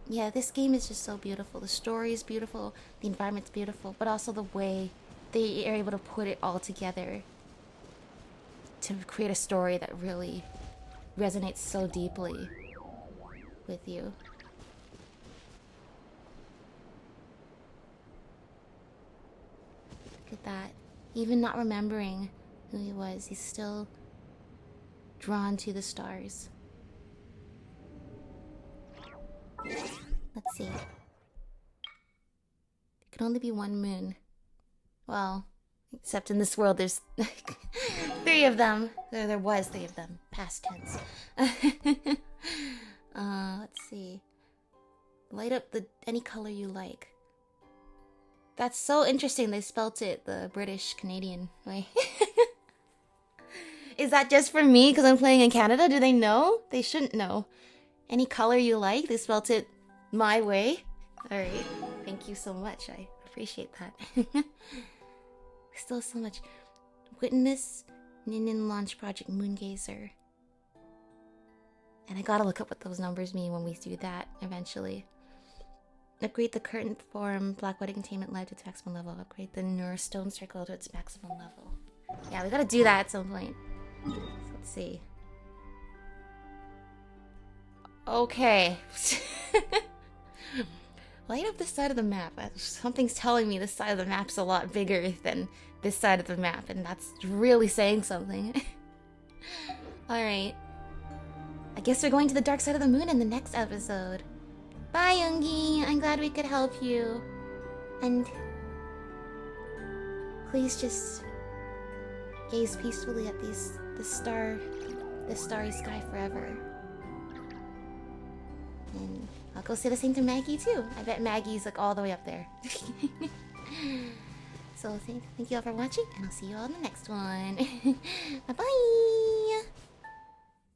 Yeah, this game is just so beautiful. The story is beautiful, the environment's beautiful, but also the way they are able to put it all together to create a story that really resonates so deeply with you. Look at that. Even not remembering who he was, he's still drawn to the stars. Let's see. There can only be one moon. Well, except in this world there's 3 of them. There was 3 of them. Past tense. Let's see. Light up any color you like. That's so interesting. They spelt it the British-Canadian way. Is that just for me because I'm playing in Canada? Do they know? They shouldn't know. Any color you like. They spelt it my way. Alright. Thank you so much. I appreciate that. Still so much. Witness Nin launch project Moongazer. And I gotta look up what those numbers mean when we do that eventually. Upgrade the current form Black Wedding Containment Live to its maximum level. Upgrade the Neurostone Circle to its maximum level. Yeah, we gotta do that at some point. So let's see. Okay. Light up this side of the map. Something's telling me this side of the map's a lot bigger than this side of the map, and that's really saying something. Alright. I guess we're going to the dark side of the moon in the next episode. Bye, Yoongi. I'm glad we could help you. And please just gaze peacefully at the starry sky forever. And I'll go say the same to Maggie too. I bet Maggie's like all the way up there. So thank you all for watching, and I'll see you all in the next one. Bye bye.